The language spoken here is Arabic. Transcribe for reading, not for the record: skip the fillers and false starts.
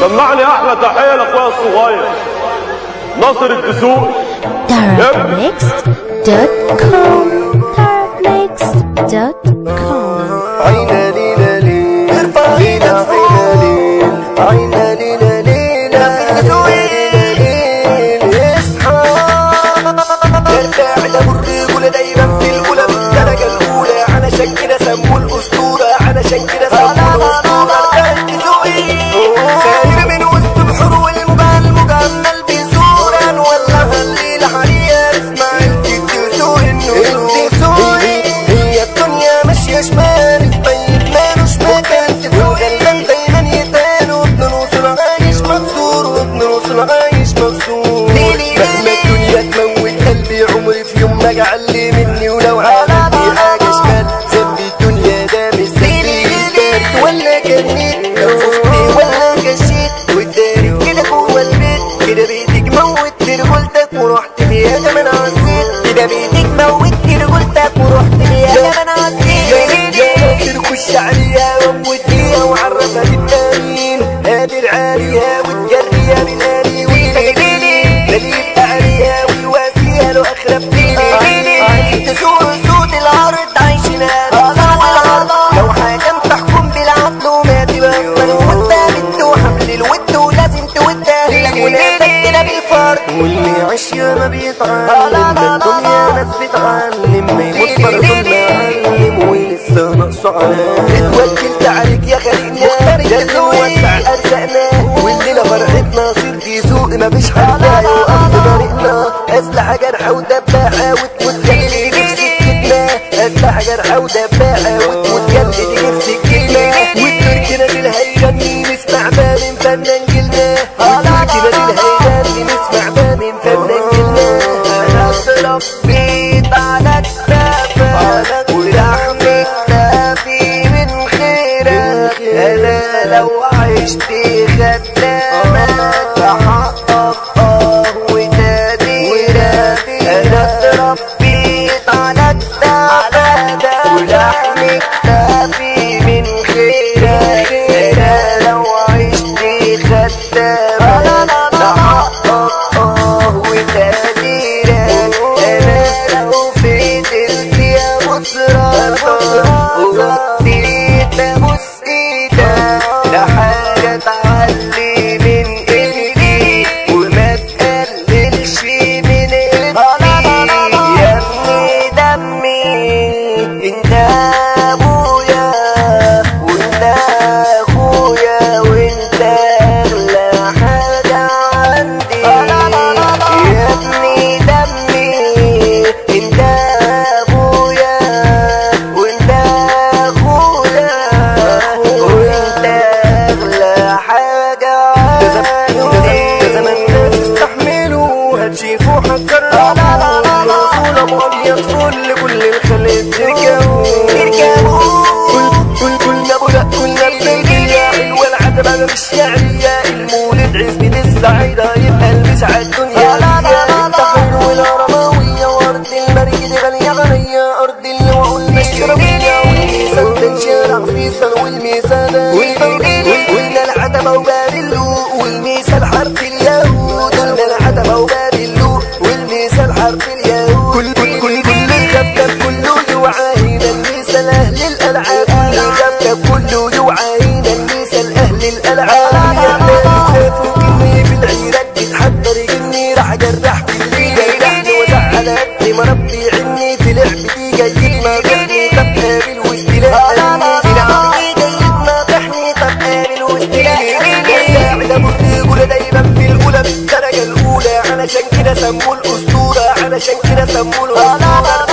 سمعني احلى تحيه لاخويا الصغير ناصر الدسوقي. Therapnext.com Therapnext.com عينا ليلة ليل عينا ليل عينا ليلة ليل اصحى ارفع لابو الرجولة دايما في الأولى بالدرجة الأولى علشان كده سموه الأسطورة علشان كده سموه الأسطورة ساير من وسط بحور والموجة المجمل بصورة نولعها الليلة حرية اسمع الدسوقي الدسوقي هي الدنيا ماشية شمال الطيب مالوش مكان الغلبان دايما يتهانوا ابن الوصول عايش مكسور وابن الوصول عايش مكسور مهما الدنيا تموت قلبي عمري في يوم ما جعل مني ولو عملت حاجة شمال ذنبي الدنيا ده مش ذنبي بارد ولا جنيت خفتي ولا كشيت والداري كده جوه البيت كده بيديك موت رجولتك ورحت فيها كمان عزيت كده بيديك موت رجولتك ورحت فيها كمان عزيت يا خش عليها وموديها وعرفها بالتامين قادر عليها وتجريها بالآلي وتجريني اللي يبقى عليها ويوافيها لو اخرب فيني تسوق صوت العرض عايشينها لو حاجة تحكم بالعقل وما تبقى وانت بنت وحمل الود ولازم تودها وناسك كده بالفرد واللي عاش ياما بيتعلم من الدنيا ناس بتعلم ما يموت برضه المعلم ولسه ناقصه علام اتوكلت عليك يا خليقنا لازم نوسع ارزاقنا والليله فرحتنا صير في سوق مفيش حد هيوقف في طريقنا اسلحه جرحه ودباحه وتموت جلدي في سكتنا اسلحه جرحه ودباحه وتموت جلدي في سكتنا والتركنا دي الهيغني نسمع بقى من فنان جلنا والتركنا دي الهيغني نسمع بقى من فنان جلنا انا اتربيت على كتافك ولحمي كتافي من خيرك انا لو عشت خدامك احقق وتقديرك انا اتربيت على كتافك ولحمي كتافي من خيرك انا لو عشت خدامك احقق وتقديرك انا لو فضلت يا مصرك وغطيت ابوس ايدك لا حاجه تعلي من ايدي وما تقللش من قلبي يا ابني دمي انت ابويا وانت اخويا وانت اغلى حاجه عندي يا ابني دمي انت ابويا وانت اخويا وانت اغلى حاجه عندي ده زمان ناس استحملوا هتشوفوا هتكرهوا الوصول ابو ابيض فل كل الخليج تركبوا كلنا بلا كلنا بنية حلوة العتبة مش شعرية المولد عزمة السعيدة يبقى المسعى الدنيا التحرير والهرماوية وارض المريد غنية غنية ارض اللواء والمشربية والميسان تنشرع فيصل والميسانة قلنا العتبة وباب اللوق والميسان حرف اليهود قلنا العتبة وباب اللوق والميسان حرف اليهود كل الكفكف كله يوعاهينا الميسان اهل الالعاب الكفكف كله يوعاهينا الميسان اهل الالعاب يا خافوا مني في العيرات بتحضر جني راح اجرح في الليل جرحني وزعل قد ما ربي عني في لعبتي جاي ناطحني طب قابل واستلاء في لعبتي جاي ناطحني طب قابل واستلاء قاعد ابو الرجوله دايما في الاولى بالدرجه الاولى علشان كده سموه الاسطوره علشان كده سموه الاسطوره